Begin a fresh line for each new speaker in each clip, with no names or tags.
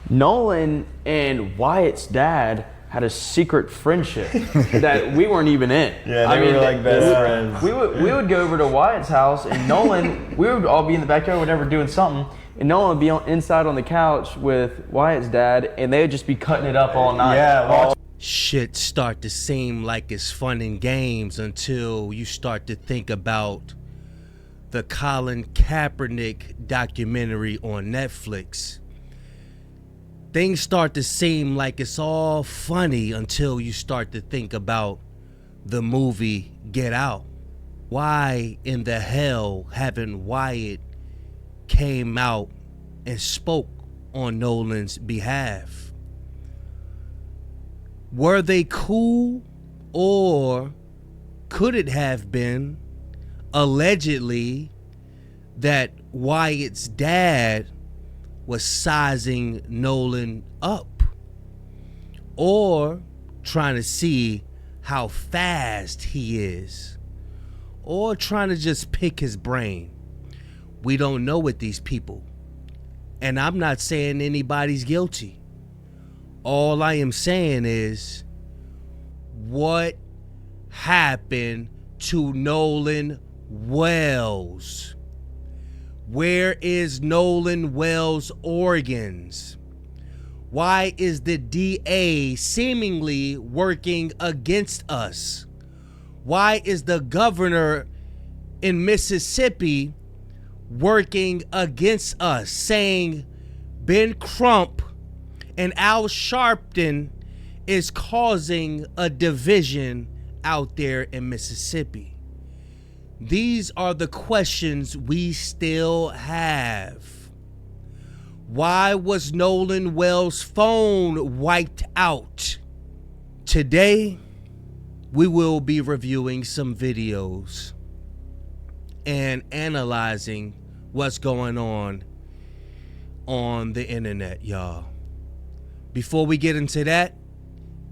Nolan and Wyatt's dad had a secret friendship that we weren't even in.
Yeah, they were like best friends.
We would go over to Wyatt's house, and Nolan, we would all be in the backyard, whatever, doing something, and Nolan would be inside on the couch with Wyatt's dad, and they would just be cutting it up all night.
Yeah,
Shit start to seem like it's fun and games until you start to think about the Colin Kaepernick documentary on Netflix. Things start to seem like it's all funny until you start to think about the movie Get Out. Why in the hell haven't Wyatt came out and spoke on Nolan's behalf? Were they cool, or could it have been allegedly that Wyatt's dad was sizing Nolan up, or trying to see how fast he is, or trying to just pick his brain? We don't know with these people, and I'm not saying anybody's guilty. All I am saying is, what happened to Nolan Wells? Where is Nolan Wells' organs? Why is the DA seemingly working against us? Why is the governor in Mississippi working against us, saying Ben Crump and Al Sharpton is causing a division out there in Mississippi? These are the questions we still have. Why was Nolan Wells' phone wiped out? Today, we will be reviewing some videos and analyzing what's going on the internet, y'all. Before we get into that,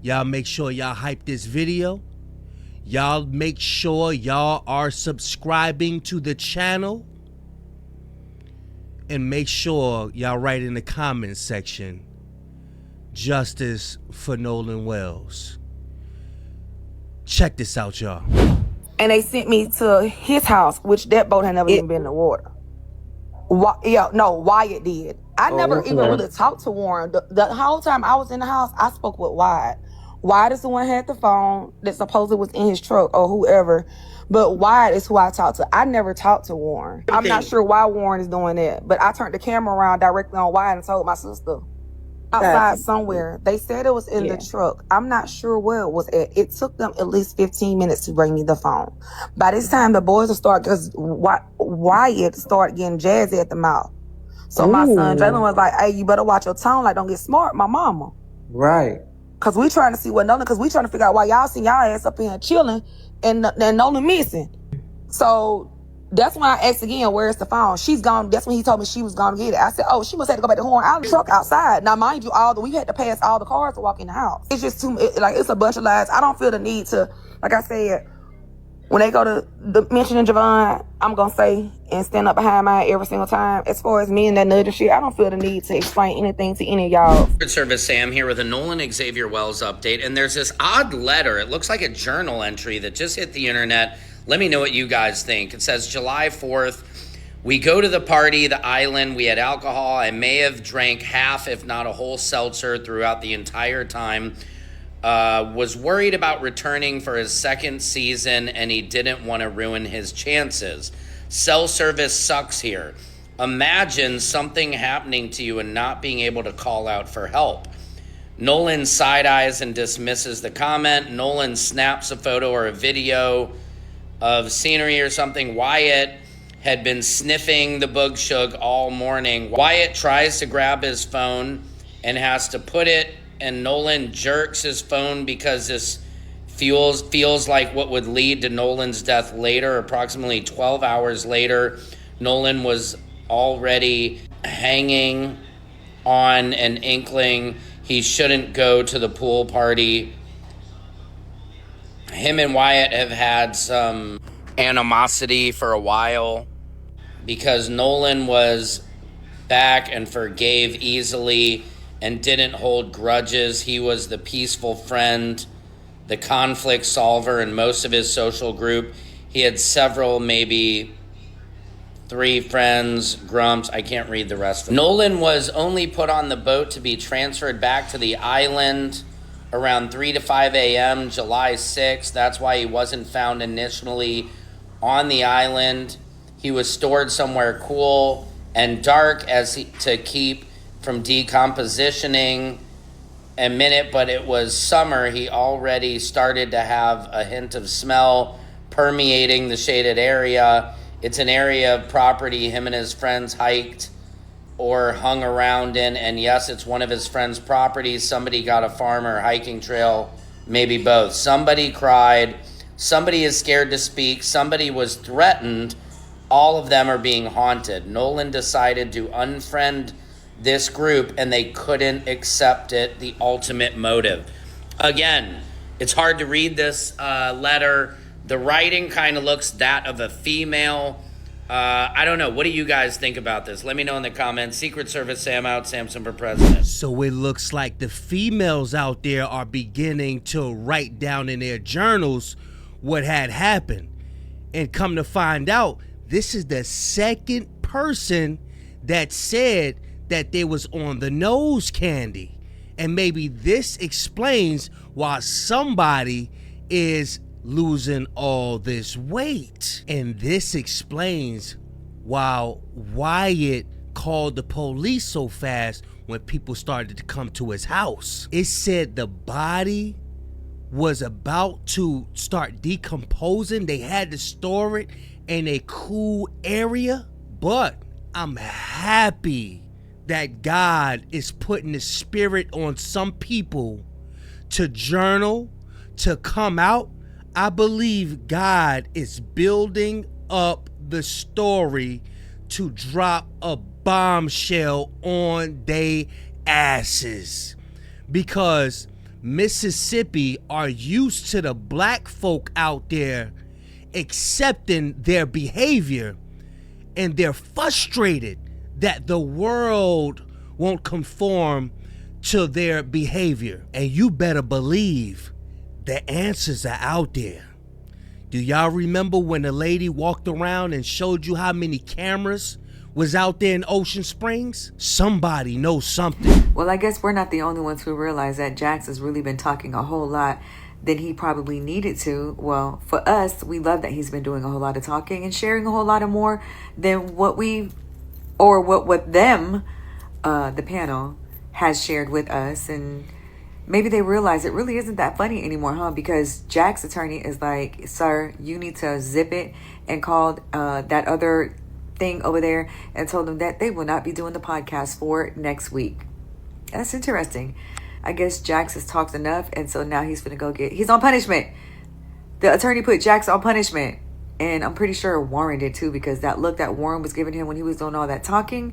y'all make sure y'all hype this video. Y'all make sure y'all are subscribing to the channel. And make sure y'all write in the comments section, justice for Nolan Wells. Check this out, y'all.
And they sent me to his house, which that boat had never even been in the water. Wyatt did. I never even really talked to Warren. The whole time I was in the house, I spoke with Wyatt. Wyatt is the one who had the phone that supposedly was in his truck or whoever. But Wyatt is who I talked to. I never talked to Warren. I'm not sure why Warren is doing that. But I turned the camera around directly on Wyatt and told my sister. Outside somewhere. They said it was in the truck. I'm not sure where it was at. It took them at least 15 minutes to bring me the phone. By this time, the boys will start, because Wyatt started getting jazzy at the mouth. So my son, Jalen, was like, hey, you better watch your tone. Like, don't get smart, my mama.
Right.
Because we trying to see what Nolan, because we trying to figure out why y'all seen y'all ass up in here chilling and Nolan missing. So that's when I asked again, where's the phone? She's gone. That's when he told me she was going to get it. I said, oh, she must have to go back to Horn Island truck outside. Now, mind you, we had to pass all the cars to walk in the house. It's just it's a bunch of lies. I don't feel the need to, like I said, when they go to mentioning Javon, I'm going to say and stand up behind mine every single time. As far as me and that nudge shit, I don't feel the need to explain anything to any of y'all.
Secret Service Sam here with a Nolan Xavier Wells update. And there's this odd letter. It looks like a journal entry that just hit the internet. Let me know what you guys think. It says July 4th, we go to the party, the island. We had alcohol. I may have drank half, if not a whole seltzer throughout the entire time. Was worried about returning for his second season, and he didn't want to ruin his chances. Cell service sucks here. Imagine something happening to you and not being able to call out for help. Nolan side-eyes and dismisses the comment. Nolan snaps a photo or a video of scenery or something. Wyatt had been sniffing the bug shug all morning. Wyatt tries to grab his phone and has to put it, and Nolan jerks his phone because this feels like what would lead to Nolan's death later. Approximately 12 hours later, Nolan was already hanging on an inkling he shouldn't go to the pool party. Him and Wyatt have had some animosity for a while because Nolan was back and forgave easily and didn't hold grudges. He was the peaceful friend, the conflict solver in most of his social group. He had several, maybe 3 friends, grumps. I can't read the rest of them. Nolan was only put on the boat to be transferred back to the island around 3 to 5 a.m. July 6th. That's why he wasn't found initially on the island. He was stored somewhere cool and dark to keep from decompositioning a minute, but it was summer. He already started to have a hint of smell permeating the shaded area. It's an area of property him and his friends hiked or hung around in, and yes, it's one of his friends' properties. Somebody got a farm or hiking trail, maybe both. Somebody cried, somebody is scared to speak, somebody was threatened. All of them are being haunted. Nolan decided to unfriend this group, and they couldn't accept it, the ultimate motive. Again, it's hard to read this letter. The writing kind of looks that of a female. I don't know. What do you guys think about this? Let me know in the comments. Secret Service Sam out. Samson for president.
So it looks like the females out there are beginning to write down in their journals what had happened. And come to find out, this is the second person that said that they was on the nose candy. And maybe this explains why somebody is losing all this weight. And this explains why Wyatt called the police so fast when people started to come to his house. It said the body was about to start decomposing. They had to store it in a cool area. But I'm happy that God is putting the spirit on some people to journal, to come out. I believe God is building up the story to drop a bombshell on they asses, because Mississippi are used to the black folk out there accepting their behavior, and they're frustrated that the world won't conform to their behavior. And you better believe the answers are out there. Do y'all remember when the lady walked around and showed you how many cameras was out there in Ocean Springs? Somebody knows something.
Well, I guess we're not the only ones who realize that Jax has really been talking a whole lot than he probably needed to. Well, for us, we love that he's been doing a whole lot of talking and sharing a whole lot of more than what them, the panel, has shared with us. And maybe they realize it really isn't that funny anymore, huh? Because Jack's attorney is like, sir, you need to zip it, and called that other thing over there and told them that they will not be doing the podcast for next week. That's interesting. I guess Jax has talked enough, and so now he's gonna he's on punishment. The attorney put Jax on punishment, and I'm pretty sure Warren did too, because that look that Warren was giving him when he was doing all that talking.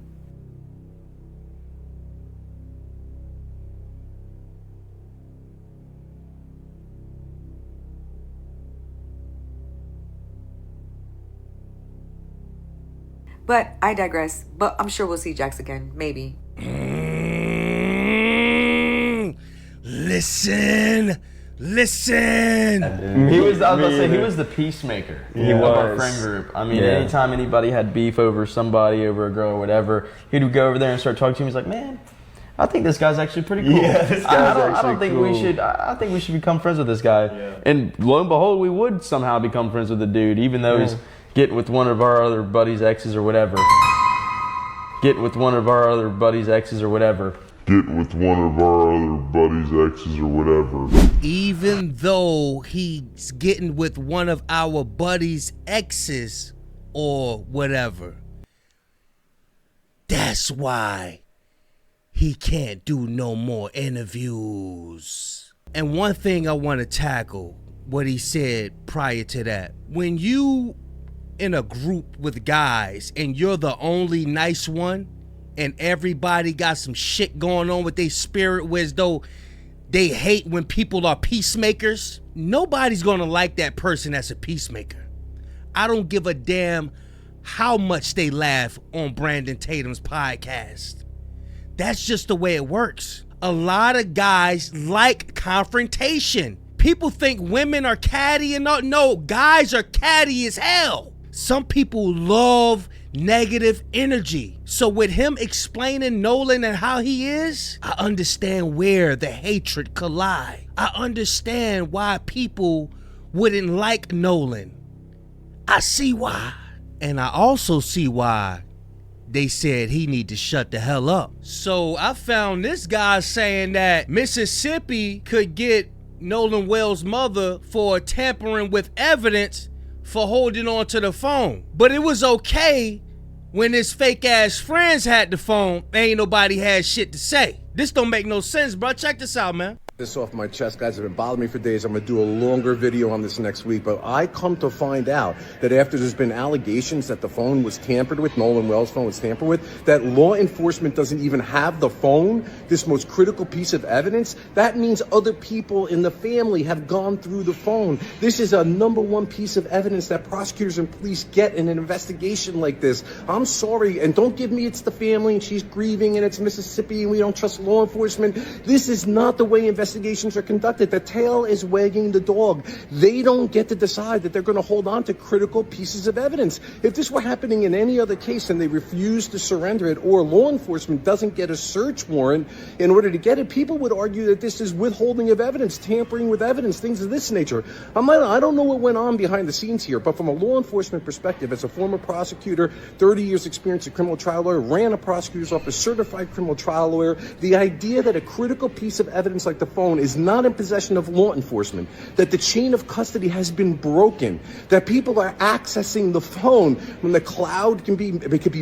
But I digress. But I'm sure we'll see Jax again. Maybe.
Listen.
He was. I was about to say he was the peacemaker of our friend group. I mean, anytime anybody had beef over somebody, over a girl or whatever, he would go over there and start talking to him. He's like, "Man, I think this guy's actually pretty cool.
Yeah, this guy's
I don't think
cool.
we should. I think we should become friends with this guy." Yeah. And lo and behold, we would somehow become friends with the dude, even though he's getting with one of our other buddies' exes or whatever.
Even though he's getting with one of our buddies' exes or whatever. That's why he can't do no more interviews. And one thing I want to tackle, what he said prior to that. When you in a group with guys and you're the only nice one, and everybody got some shit going on with their spirit, where as though they hate when people are peacemakers, nobody's gonna like that person that's a peacemaker. I don't give a damn how much they laugh on Brandon Tatum's podcast. That's just the way it works. A lot of guys like confrontation. People think women are catty and not. No, guys are catty as hell. Some people love negative energy. So with him explaining Nolan and how he is, I understand where the hatred collide. I understand why people wouldn't like Nolan. I see why. And I also see why they said he need to shut the hell up. So I found this guy saying that Mississippi could get Nolan Wells' mother for tampering with evidence for holding on to the phone. But it was okay when his fake ass friends had the phone. Ain't nobody had shit to say. This don't make no sense, bro. Check this out, man.
This off my chest, guys. It's been bothering me for days. I'm going to do a longer video on this next week. But I come to find out that after there's been allegations that the phone was tampered with, Nolan Wells' phone was tampered with, that law enforcement doesn't even have the phone, this most critical piece of evidence. That means other people in the family have gone through the phone. This is a number one piece of evidence that prosecutors and police get in an investigation like this. I'm sorry, and don't give me it's the family and she's grieving and it's Mississippi and we don't trust law enforcement. This is not the way investigations are conducted. The tail is wagging the dog. They don't get to decide that they're going to hold on to critical pieces of evidence. If this were happening in any other case and they refuse to surrender it, or law enforcement doesn't get a search warrant in order to get it, people would argue that this is withholding of evidence, tampering with evidence, things of this nature. I don't know what went on behind the scenes here, but from a law enforcement perspective, as a former prosecutor, 30 years experience as a criminal trial lawyer, ran a prosecutor's office, certified criminal trial lawyer, the idea that a critical piece of evidence like the phone is not in possession of law enforcement, that the chain of custody has been broken, that people are accessing the phone when the cloud can be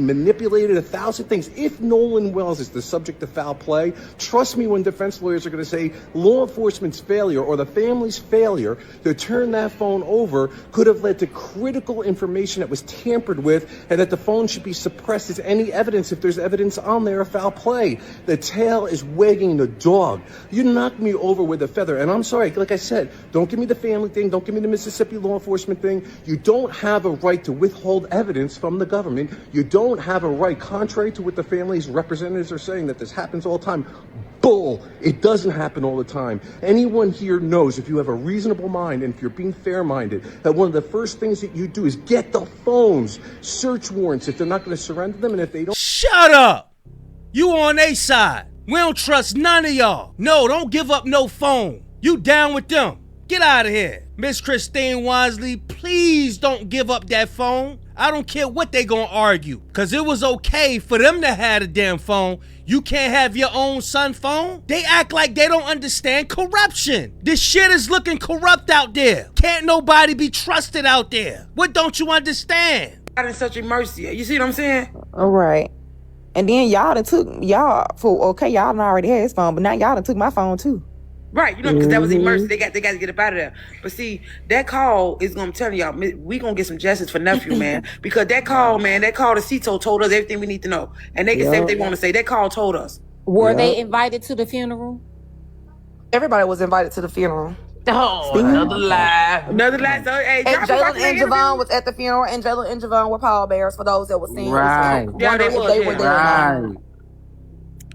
manipulated, 1,000 things. If Nolan Wells is the subject of foul play, trust me when defense lawyers are going to say law enforcement's failure or the family's failure to turn that phone over could have led to critical information that was tampered with, and that the phone should be suppressed as any evidence if there's evidence on there of foul play. The tail is wagging the dog. You knocked me over with a feather, and I'm sorry, like I said, don't give me the family thing, don't give me the Mississippi law enforcement thing. You don't have a right to withhold evidence from the government. You don't have a right, contrary to what the family's representatives are saying, that this happens all the time. Bull. It doesn't happen all the time. Anyone here knows, if you have a reasonable mind and if you're being fair-minded, that one of the first things that you do is get the phones, search warrants if they're not going to surrender them, and if they don't...
Shut up! You on their side. We don't trust none of y'all. No, don't give up no phone. You down with them. Get out of here. Miss Christine Wansley, please don't give up that phone. I don't care what they gonna argue, because it was okay for them to have a damn phone. You can't have your own son phone? They act like they don't understand corruption. This shit is looking corrupt out there. Can't nobody be trusted out there. What don't you understand?
God is such a mercy. You see what I'm saying?
All right. And then y'all done took, y'all done already had his phone, but now y'all done took my phone too.
Right, you know, because that was emergency. They got to get up out of there. But see, that call is gonna tell y'all, we gonna get some justice for nephew, man. Because that call, man, that call to Cito told us everything we need to know, and they can say what they want to say. That call told us.
Were they invited to the funeral?
Everybody was invited to the funeral.
Oh, another lie. Another lie. So, hey,
and Jalen and Javon was at the funeral, and Jalen and Javon were pallbearers for those that were seen.
Right.
Yeah, they were there.
Right.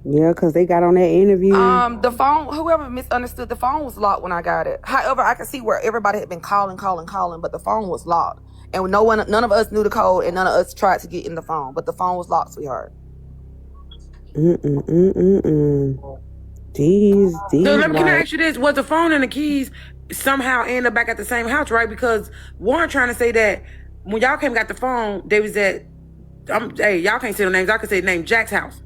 Yeah, because they got on that interview.
The phone, whoever misunderstood, the phone was locked when I got it. However, I could see where everybody had been calling, but the phone was locked. And none of us knew the code, and none of us tried to get in the phone. But the phone was locked, sweetheart.
These
so can I ask you this? Was the phone and the keys somehow end up back at the same house, right? Because Warren trying to say that when y'all came and got the phone, they was at, hey, y'all can't say the names. I can say the name Jack's house.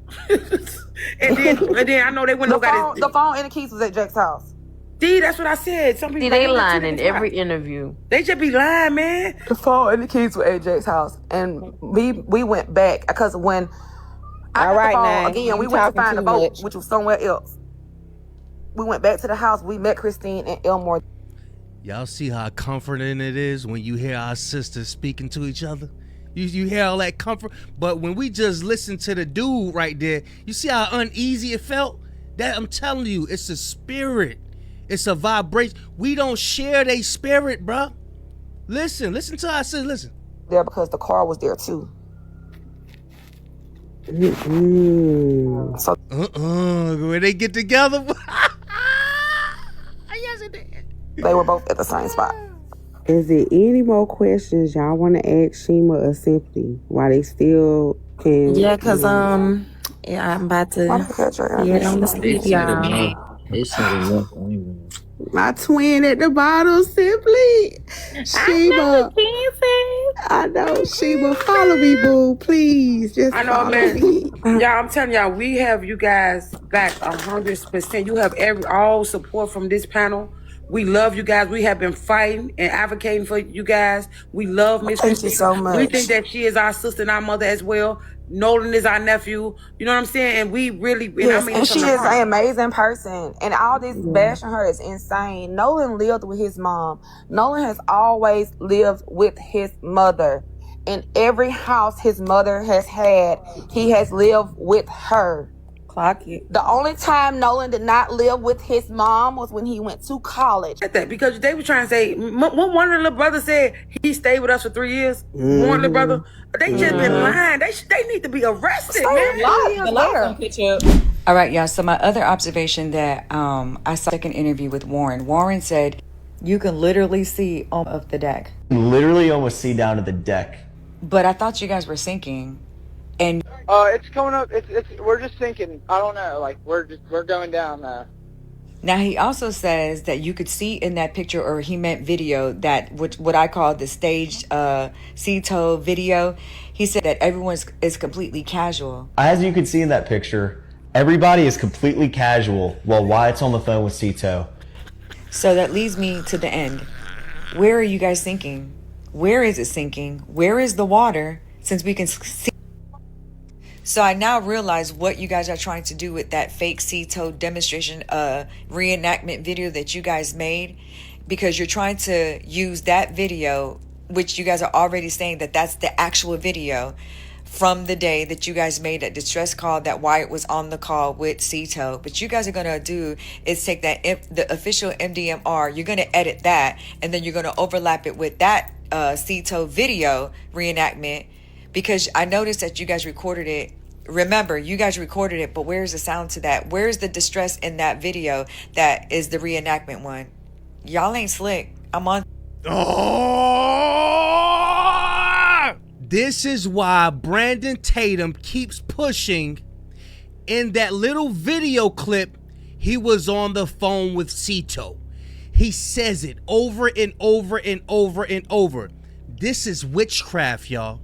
and then I know they went and got
the phone and the keys was at Jack's house.
See, that's what I said. Some people
they lying in every interview.
They just be lying, man.
The phone and the keys were at Jack's house, and we went back because when I got the phone again, we went to find the boat, which was somewhere else. We went back to the house. We met Christine and Elmore.
Y'all see how comforting it is when you hear our sisters speaking to each other? You hear all that comfort, but when we just listen to the dude right there, you see how uneasy it felt? That, I'm telling you, it's a spirit. It's a vibration. We don't share their spirit, bruh. Listen to our sisters, listen.
There because the car was there too. So
When they get together. Yes, it did.
they were both at the same spot.
Is there any more questions y'all want to ask Shima or Simply while they still can?
Yeah, cause yeah, I'm about to get on the speed, y'all.
They said enough anyway.
My twin at the bottom, Simply. Shima. I know, Shima. Follow me, boo. Please, just
I know,
follow
man.
me.
Y'all, I'm telling y'all, we have you guys back 100%. You have all support from this panel. We love you guys. We have been fighting and advocating for you guys. We love Miss
Thank you
Christine.
so much.
We think that she is our sister and our mother as well. Nolan is our nephew. You know what I'm saying? And we really,
Yes,
I mean,
and she is an amazing person. And all this bashing her is insane. Nolan lived with his mom. Nolan has always lived with his mother. In every house his mother has had, he has lived with her.
Clock it.
The only time Nolan did not live with his mom was when he went to college.
Because they were trying to say, one of the little brothers said he stayed with us for 3 years. One little brother, they just been lying. They need to be arrested, man.
All right, y'all. So my other observation that I saw a second interview with Warren. Warren said you can literally see all of the deck.
Literally almost see down to the deck.
But I thought you guys were sinking. And
it's coming up. We're just sinking. I don't know. Like we're going down.
Now he also says that you could see in that picture, or he meant video, that what I call the staged Cito video. He said that everyone is completely casual.
As you can see in that picture, everybody is completely casual while Wyatt's on the phone with Cito.
So that leads me to the end. Where are you guys sinking? Where is it sinking? Where is the water? Since we can see. So I now realize what you guys are trying to do with that fake Cito demonstration reenactment video that you guys made, because you're trying to use that video, which you guys are already saying that that's the actual video from the day that you guys made that distress call that Wyatt was on the call with Cito. But you guys are going to do is take that the official MDMR, you're going to edit that, and then you're going to overlap it with that Cito video reenactment. Because I noticed that you guys recorded it. Remember, you guys recorded it, but where's the sound to that? Where's the distress in that video that is the reenactment one? Y'all ain't slick. I'm on.
Oh! This is why Brandon Tatum keeps pushing. In that little video clip, he was on the phone with Cito. He says it over and over and over and over. This is witchcraft, y'all.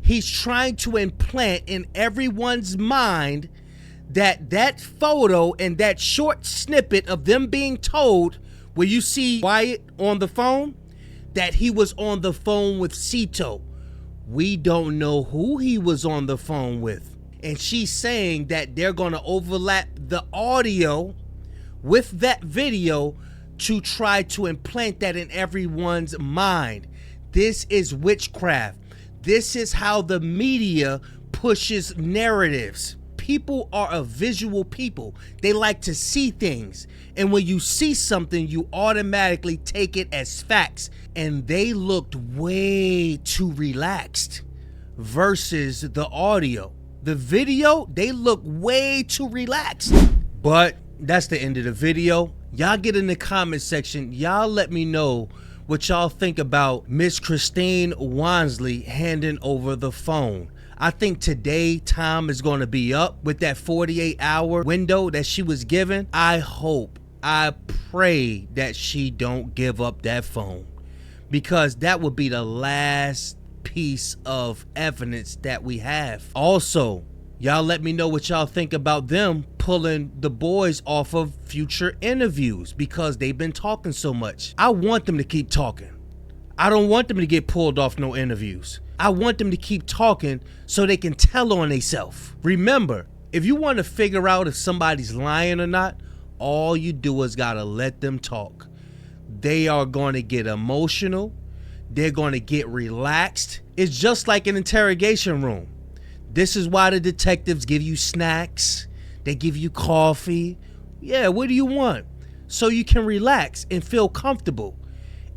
He's trying to implant in everyone's mind that photo and that short snippet of them being told, where you see Wyatt on the phone, that he was on the phone with Cito. We don't know who he was on the phone with. And she's saying that they're going to overlap the audio with that video to try to implant that in everyone's mind. This is witchcraft. This is how the media pushes narratives. People are a visual people. They like to see things. And when you see something, you automatically take it as facts. And they looked way too relaxed versus the audio. The video, they look way too relaxed. But that's the end of the video. Y'all get in the comment section. Y'all let me know what y'all think about Miss Christine Wansley handing over the phone. I think today time is going to be up with that 48-hour window that she was given. I pray that she don't give up that phone, because that would be the last piece of evidence that we have. Also, y'all let me know what y'all think about them pulling the boys off of future interviews, because they've been talking so much. I want them to keep talking. I don't want them to get pulled off no interviews. I want them to keep talking so they can tell on themselves. Remember, if you want to figure out if somebody's lying or not, all you do is gotta let them talk. They are going to get emotional. They're going to get relaxed. It's just like an interrogation room. This is why the detectives give you snacks. They give you coffee. Yeah, what do you want? So you can relax and feel comfortable.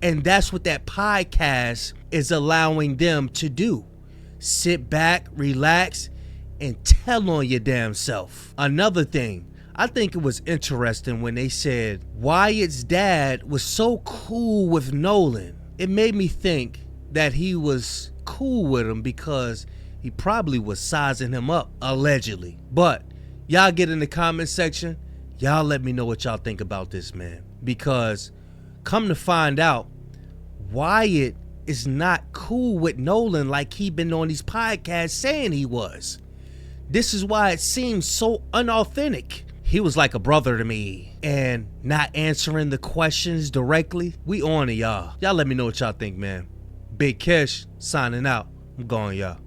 And that's what that podcast is allowing them to do. Sit back, relax, and tell on your damn self. Another thing, I think it was interesting when they said Wyatt's dad was so cool with Nolan. It made me think that he was cool with him because he probably was sizing him up, allegedly. But y'all get in the comment section. Y'all let me know what y'all think about this, man. Because come to find out, Wyatt is not cool with Nolan like he been on these podcasts saying he was. This is why it seems so unauthentic. He was like a brother to me and not answering the questions directly. We on it, y'all. Y'all let me know what y'all think, man. Big Kish signing out. I'm going, y'all.